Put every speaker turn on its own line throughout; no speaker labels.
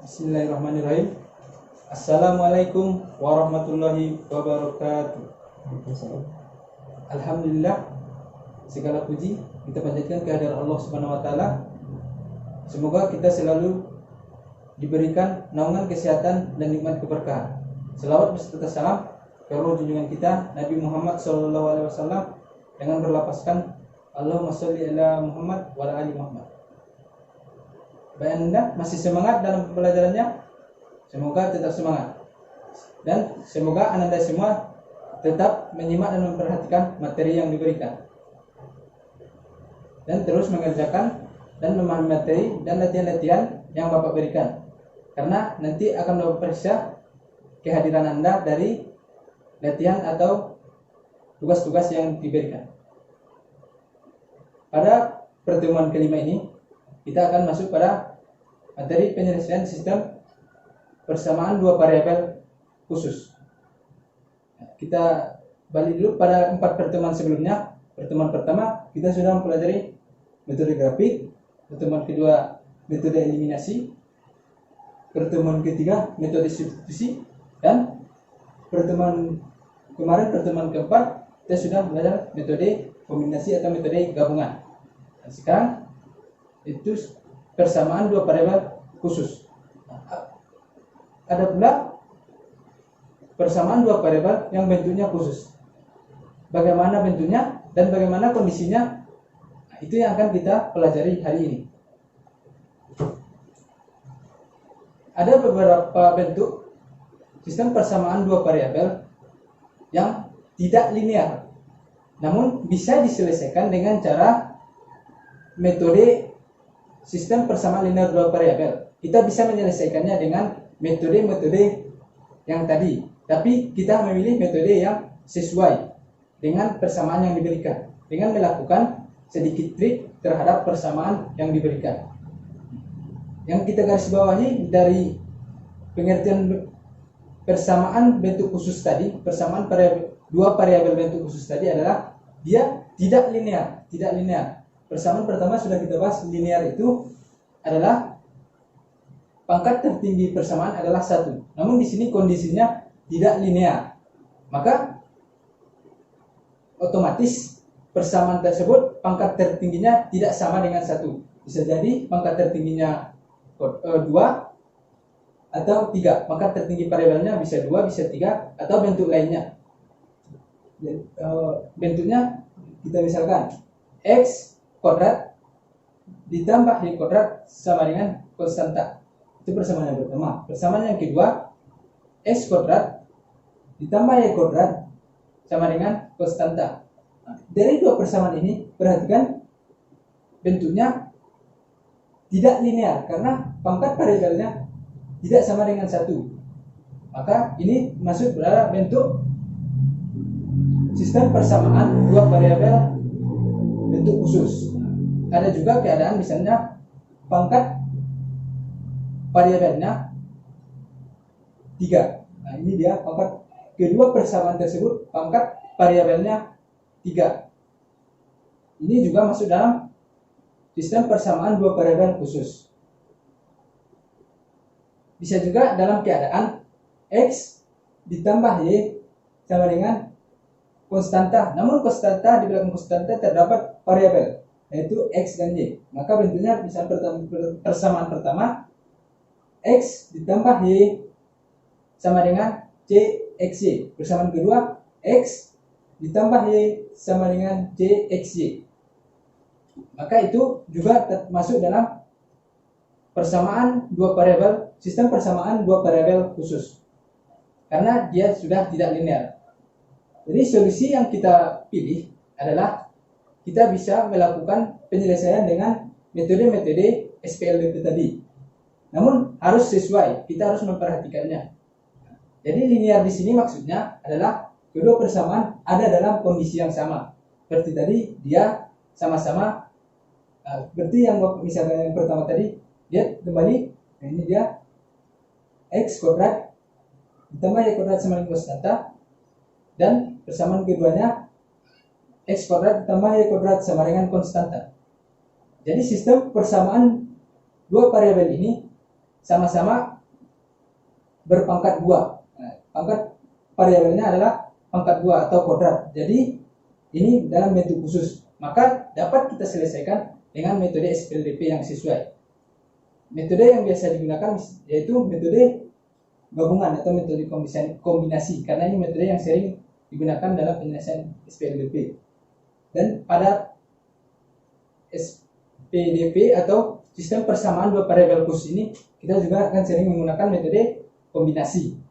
Bismillahirrahmanirrahim. Assalamualaikum warahmatullahi wabarakatuh. Alhamdulillah, segala puji kita panjatkan kehadiran Allah Subhanahu wa taala. Semoga kita selalu diberikan naungan kesehatan dan nikmat keberkahan. Selawat beserta salam kepada junjungan kita Nabi Muhammad SAW dengan berlapaskan Allahumma sholli ala Muhammad wa ala ali Muhammad. Baik, Anda masih semangat dalam pembelajarannya? Semoga tetap semangat. Dan semoga Anda semua tetap menyimak dan memperhatikan materi yang diberikan. Dan terus mengerjakan dan memahami materi dan latihan-latihan yang Bapak berikan. Karena nanti akan Bapak periksa kehadiran Anda dari latihan atau tugas-tugas yang diberikan. Pada pertemuan kelima ini, kita akan masuk pada materi penyelesaian sistem persamaan dua variabel khusus. Kita balik dulu pada 4 pertemuan sebelumnya. Pertemuan pertama kita sudah mempelajari metode grafik, pertemuan kedua metode eliminasi, pertemuan ketiga metode substitusi, dan pertemuan keempat kita sudah belajar metode kombinasi atau metode gabungan. Dan sekarang itu persamaan dua variabel khusus. Ada pula persamaan dua variabel yang bentuknya khusus. Bagaimana bentuknya dan bagaimana kondisinya, itu yang akan kita pelajari hari ini. Ada beberapa bentuk sistem persamaan dua variabel yang tidak linear, namun bisa diselesaikan dengan cara metode sistem persamaan linear dua variabel. Kita bisa menyelesaikannya dengan metode-metode yang tadi, tapi kita memilih metode yang sesuai dengan persamaan yang diberikan, dengan melakukan sedikit trik terhadap persamaan yang diberikan. Yang kita garis bawahi dari pengertian persamaan bentuk khusus tadi, persamaan dua variabel bentuk khusus tadi adalah dia tidak linear. Persamaan pertama sudah kita bahas, linear itu adalah pangkat tertinggi persamaan adalah 1. Namun di sini kondisinya tidak linear. Maka otomatis persamaan tersebut pangkat tertingginya tidak sama dengan 1. Bisa jadi pangkat tertingginya 2 atau 3. Pangkat tertinggi variabelnya bisa 2, bisa 3, atau bentuk lainnya. Bentuknya kita misalkan X kuadrat ditambah Y kuadrat sama dengan konstanta. Itu persamaan yang pertama. Persamaan yang kedua, X kuadrat ditambah Y kuadrat sama dengan konstanta. Dari dua persamaan ini, perhatikan bentuknya tidak linear karena pangkat variabelnya tidak sama dengan 1. Maka ini masuk pada bentuk sistem persamaan dua variabel bentuk khusus. Ada juga keadaan misalnya pangkat variabelnya 3. Nah, ini dia pangkat kedua persamaan tersebut, pangkat variabelnya 3. Ini juga masuk dalam sistem persamaan dua variabel khusus. Bisa juga dalam keadaan X ditambah Y sama dengan konstanta. Namun konstanta, di belakang konstanta terdapat variabel, yaitu X dan Y. Maka bentuknya bisa persamaan pertama X ditambah Y sama dengan CXY. Persamaan kedua X ditambah Y sama dengan CXY. Maka itu juga masuk dalam persamaan dua variabel, sistem persamaan dua variabel khusus, karena dia sudah tidak linear. Jadi solusi yang kita pilih adalah kita bisa melakukan penyelesaian dengan metode-metode SPLDT tadi. Namun harus sesuai, kita harus memperhatikannya. Jadi linear di sini maksudnya adalah kedua persamaan ada dalam kondisi yang sama. Seperti tadi dia sama-sama, seperti yang misalnya yang pertama tadi, dia kembali, nah ini dia X kuadrat ditambah Y kuadrat sama dengan konstanta, dan persamaan keduanya X kuadrat ditambah Y kuadrat sama dengan konstanta. Jadi sistem persamaan dua variabel ini sama-sama berpangkat 2. Nah, pangkat variabelnya adalah pangkat 2 atau kodrat. Jadi ini dalam bentuk khusus. Maka dapat kita selesaikan dengan metode SPLDP yang sesuai. Metode yang biasa digunakan yaitu metode gabungan atau metode kombinasi, karena ini metode yang sering digunakan dalam penyelesaian SPLDP. Dan pada SPDP atau sistem persamaan dua variabel khusus ini, kita juga akan sering menggunakan metode kombinasi.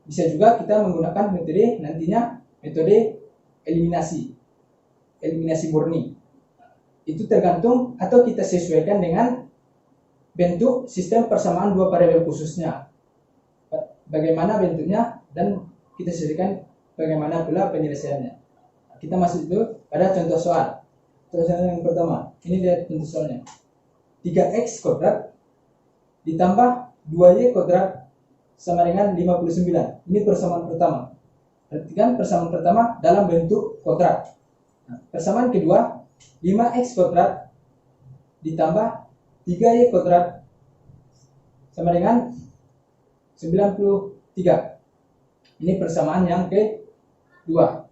Bisa juga kita menggunakan metode nantinya metode eliminasi murni. Itu tergantung atau kita sesuaikan dengan bentuk sistem persamaan dua variabel khususnya. Bagaimana bentuknya dan kita sesuaikan bagaimana pula penyelesaiannya. Kita masuk dulu pada contoh soal. Contoh soal yang pertama. Ini dia contoh soalnya. 3x kuadrat ditambah 2y kuadrat sama dengan 59. Ini persamaan pertama. Perhatikan persamaan pertama dalam bentuk kuadrat. Nah, persamaan kedua, 5x kuadrat ditambah 3y kuadrat sama dengan 93. Ini persamaan yang kedua.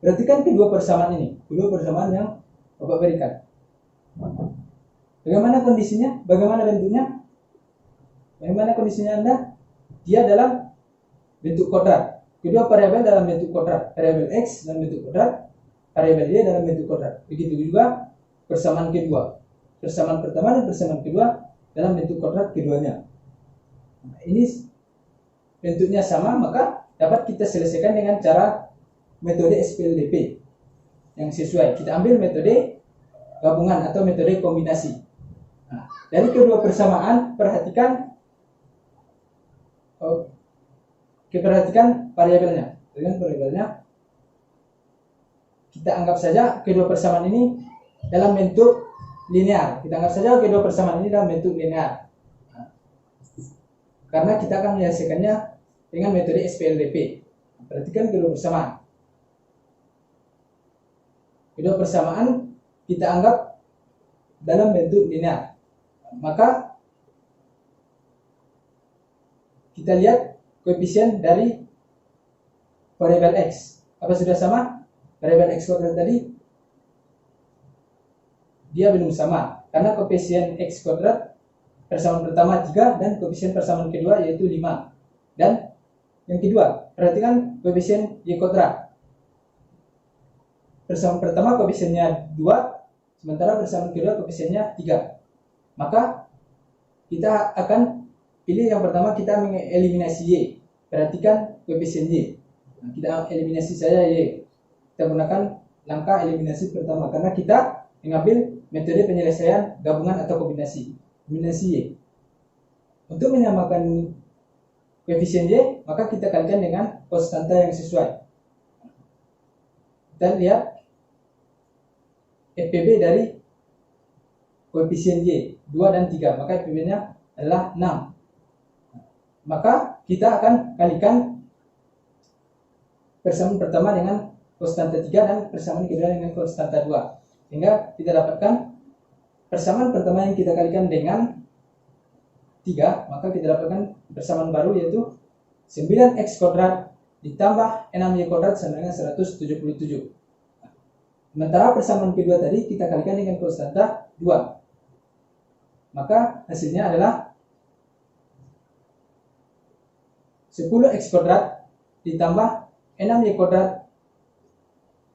Perhatikan kedua persamaan ini, kedua persamaan yang Bapak berikan. Bagaimana kondisinya? Bagaimana bentuknya? Bagaimana kondisinya Anda? Dia dalam bentuk kuadrat. Kedua variabel dalam bentuk kuadrat. Variabel x dalam bentuk kuadrat, variabel y dalam bentuk kuadrat. Begitu juga persamaan kedua. Persamaan pertama dan persamaan kedua dalam bentuk kuadrat keduanya. Nah, ini bentuknya sama, maka dapat kita selesaikan dengan cara metode SPLDP yang sesuai. Kita ambil metode gabungan atau metode kombinasi. Nah, dari kedua persamaan, perhatikan variabelnya. Dengan variabelnya, kita anggap saja kedua persamaan ini dalam bentuk linear. Kita anggap saja kedua persamaan ini dalam bentuk linear. Nah, karena kita akan menyelesaikannya dengan metode SPLDP. Perhatikan kedua persamaan. Kedua persamaan kita anggap dalam bentuk linear. Maka kita lihat koefisien dari variabel x. Apa sudah sama? Variabel x kuadrat tadi dia belum sama, karena koefisien x kuadrat persamaan pertama 3 dan koefisien persamaan kedua yaitu 5. Dan yang kedua, perhatikan koefisien y kuadrat. Persamaan pertama koefisiennya 2, sementara persamaan kedua koefisiennya 3. Maka kita akan pilih yang pertama, kita mengeliminasi y. Perhatikan koefisien y. Nah, kita eliminasi saja y. Kita gunakan langkah eliminasi pertama karena kita mengambil metode penyelesaian gabungan atau kombinasi. Kombinasi y. Untuk menyamakan koefisien y, maka kita kalikan dengan konstanta yang sesuai. Kita lihat FPB dari koefisien y 2 dan 3, maka FPB-nya adalah 6. Maka kita akan kalikan persamaan pertama dengan konstanta 3 dan persamaan kedua dengan konstanta 2, sehingga kita dapatkan persamaan pertama yang kita kalikan dengan 3, maka kita dapatkan persamaan baru yaitu 9x kuadrat ditambah 6y kuadrat sama dengan 177. Sementara persamaan kedua tadi kita kalikan dengan konstanta 2, maka hasilnya adalah 10x kuadrat ditambah 6y kuadrat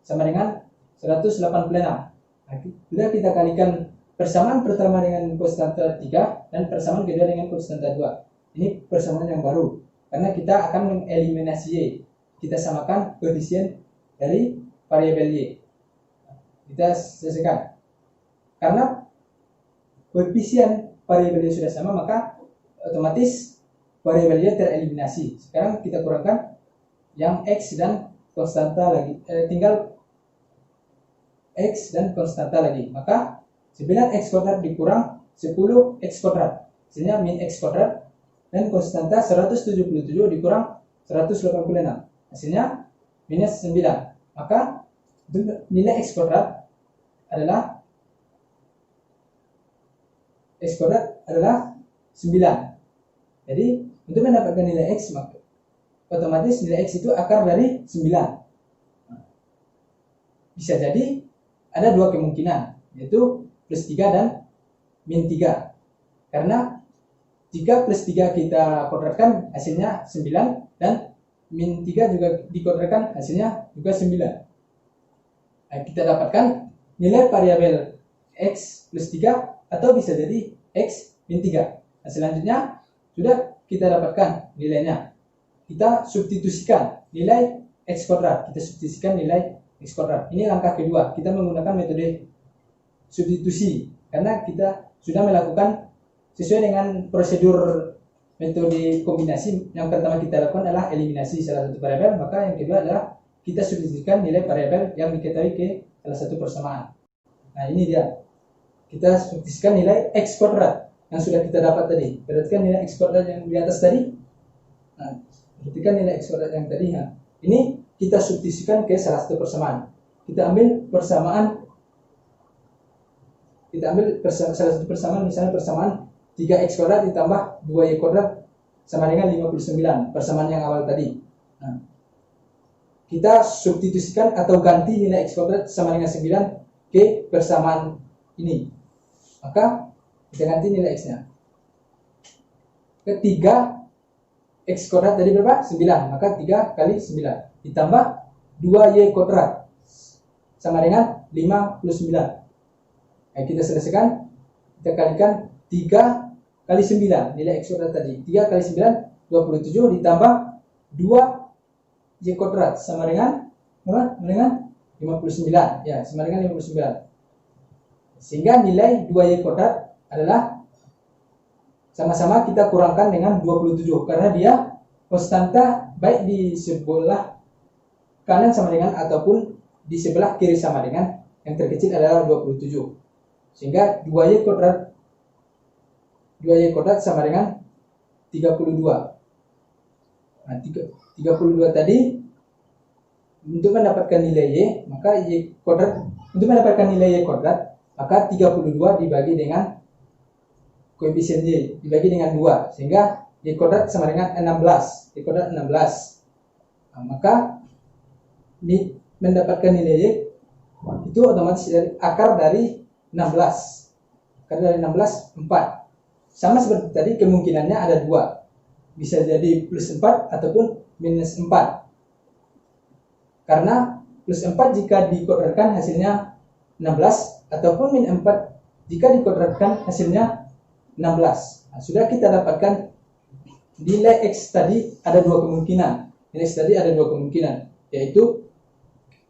sama dengan 186. Bila kita kalikan persamaan pertama dengan konstanta 3 dan persamaan kedua dengan konstanta 2, ini persamaan yang baru karena kita akan mengeliminasi y. Kita samakan koefisien dari variabel y. Kita selesaikan. Karena koefisien variabel y sudah sama, maka otomatis variabel y tereliminasi. Sekarang kita kurangkan yang x dan konstanta lagi, tinggal x dan konstanta lagi. Maka 9x kuadrat dikurang 10x kuadrat, hasilnya min x kuadrat, dan konstanta 177 dikurang 186, hasilnya minus 9. Maka nilai x kuadrat adalah 9. Jadi Untuk mendapatkan nilai X, maka otomatis nilai X itu akar dari 9. Bisa jadi ada dua kemungkinan, yaitu plus 3 dan min 3. Karena jika plus 3 kita kodratkan hasilnya 9 dan min 3 juga dikodratkan hasilnya juga 9. Nah, kita dapatkan nilai variabel X plus 3 atau bisa jadi X min 3. Nah, selanjutnya sudah kita dapatkan nilainya. Kita substitusikan nilai X kuadrat. Kita substitusikan nilai X kuadrat. Ini langkah kedua. Kita menggunakan metode substitusi karena kita sudah melakukan sesuai dengan prosedur metode kombinasi. Yang pertama kita lakukan adalah eliminasi salah satu variabel, maka yang kedua adalah kita substitusikan nilai variabel yang diketahui ke salah satu persamaan. Nah, ini dia. Kita substitusikan nilai X kuadrat yang sudah kita dapat tadi. Perhatikan nilai X kuadrat yang di atas tadi. Nah, perhatikan nilai X kuadrat yang tadi. Nah, ini kita substitusikan ke salah satu persamaan. Kita ambil salah satu persamaan, misalnya persamaan 3x kuadrat ditambah 2y kuadrat sama dengan 59, persamaan yang awal tadi. Nah, kita substitusikan atau ganti nilai x kuadrat sama dengan 9 ke persamaan ini. Maka kita ganti nilai x-nya. Ketiga x kuadrat tadi berapa? 9. Maka 3 kali 9 ditambah 2y kuadrat sama dengan 59. Nah, kita selesaikan. Kita kalikan 3 kali 9 nilai x kuadrat tadi. 3 kali 9 27 ditambah 2y kuadrat sama dengan apa? Dengan 59. Ya, sama dengan 59. Sehingga nilai 2y kuadrat adalah sama-sama kita kurangkan dengan 27 karena dia konstanta baik di sebelah kanan sama dengan ataupun di sebelah kiri sama dengan, yang terkecil adalah 27. Sehingga 2y kuadrat sama dengan 32. Nah, 32 tadi untuk mendapatkan nilai y, maka y kuadrat untuk mendapatkan nilai y kuadrat, maka 32 dibagi dengan koefisien y dibagi dengan 2, sehingga y kuadrat sama dengan 16. Y kuadrat 16. Nah, maka mendapatkan nilai y itu otomatis dari akar dari 16. Akar dari 16 4. Sama seperti tadi, kemungkinannya ada 2. Bisa jadi plus 4 ataupun minus 4. Karena plus 4 jika dikodratkan hasilnya 16 ataupun min 4 jika dikodratkan hasilnya 16. Nah, sudah kita dapatkan nilai x tadi ada dua kemungkinan. Nilai x tadi ada dua kemungkinan, yaitu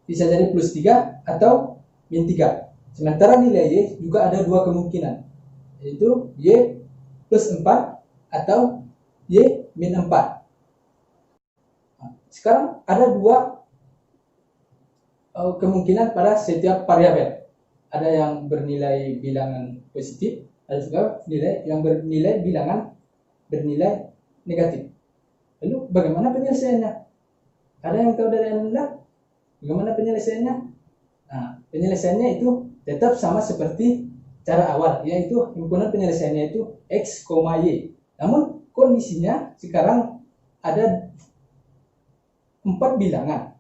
bisa jadi plus 3 atau min 3. Sementara nilai y juga ada dua kemungkinan, yaitu y plus 4 atau y min 4. Nah, sekarang ada dua kemungkinan pada setiap variabel. Ada yang bernilai bilangan positif, ada juga yang bernilai bernilai negatif. Lalu bagaimana penyelesaiannya? Ada yang tahu dari Anda? Bagaimana penyelesaiannya? Nah, penyelesaiannya itu tetap sama seperti cara awal, yaitu himpunan penyelesaiannya itu x, y. Namun kondisinya sekarang ada 4 bilangan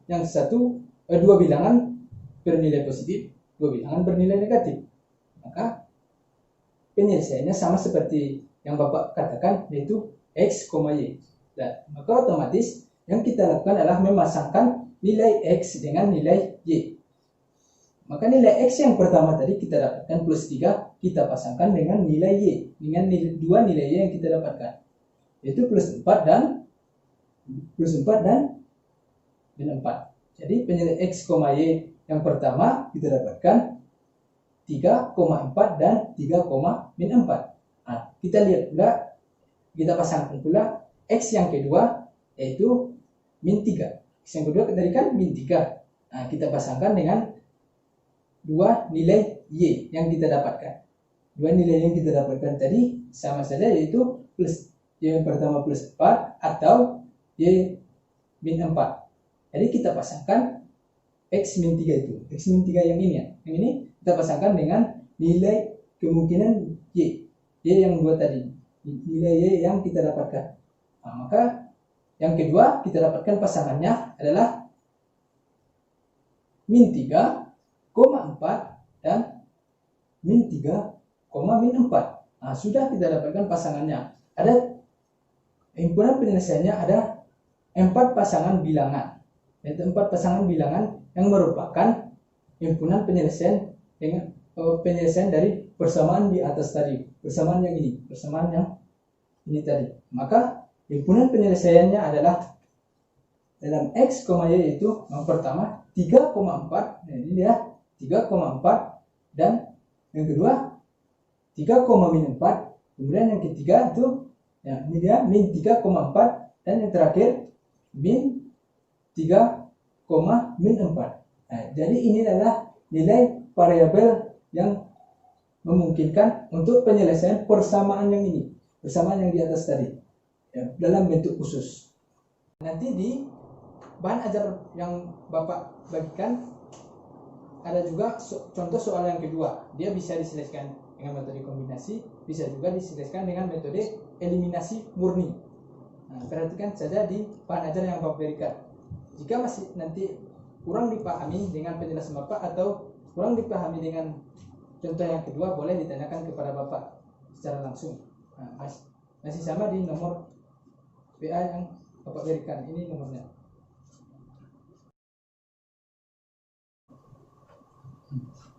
yang dua bilangan bernilai positif, 2 bilangan bernilai negatif. Maka penyelesaiannya sama seperti yang Bapak katakan, yaitu x, y. Dan maka otomatis yang kita lakukan adalah memasangkan nilai x dengan nilai y. Maka nilai x yang pertama tadi kita dapatkan plus 3, kita pasangkan dengan nilai y, dengan dua nilai y yang kita dapatkan, yaitu plus 4 dan min 4. Jadi penilai x, y yang pertama kita dapatkan 3,4 dan 3,min 4. Nah, kita lihat pula, kita pasangkan pula x yang kedua, yaitu min 3. X yang kedua tadi kan min 3. Nah, kita pasangkan dengan dua nilai y yang kita dapatkan. Dua nilai yang kita dapatkan tadi sama saja, yaitu plus y yang pertama plus 4 atau y min 4. Jadi kita pasangkan x min 3 itu. X min 3 yang ini ya. Yang ini kita pasangkan dengan nilai kemungkinan y yang dua tadi. nilai Y yang kita dapatkan. Nah, maka yang kedua kita dapatkan pasangannya adalah min 3,4 dan min 3, min 4. Nah, sudah kita dapatkan pasangannya. Ada himpunan penyelesaiannya ada 4 pasangan bilangan. Yaitu 4 pasangan bilangan yang merupakan himpunan penyelesaian dengan penyelesaian dari persamaan di atas tadi. Persamaan yang ini, persamaan yang ini tadi. Maka himpunan penyelesaiannya adalah dalam X, Y itu yang pertama 3,4. Nah, ini dia 3,4 dan yang kedua 3,4. Kemudian yang ketiga itu ya, ini dia min 3,4 dan yang terakhir min 3,4. Nah, jadi ini adalah nilai variabel yang memungkinkan untuk penyelesaian persamaan yang ini, persamaan yang di atas tadi ya, dalam bentuk khusus. Nanti di bahan ajar yang Bapak bagikan ada juga contoh soal yang kedua. Dia bisa diselesaikan dengan metode kombinasi, bisa juga diselesaikan dengan metode eliminasi murni. Nah, perhatikan saja di bahan ajar yang Bapak berikan. Jika masih nanti kurang dipahami dengan penjelasan Bapak atau kurang dipahami dengan contoh yang kedua, boleh ditanyakan kepada Bapak secara langsung. Nah, masih sama di nomor WA yang Bapak berikan. Ini nomornya.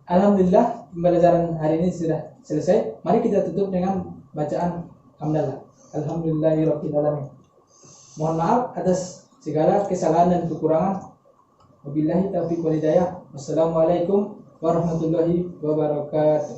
Alhamdulillah, pembelajaran hari ini sudah selesai. Mari kita tutup dengan bacaan hamdalah. Alhamdulillahirabbil alamin. Mohon maaf atas segala kesalahan dan kekurangan. Wabillahi taufiq wal hidayah. Wassalamualaikum warahmatullahi wabarakatuh.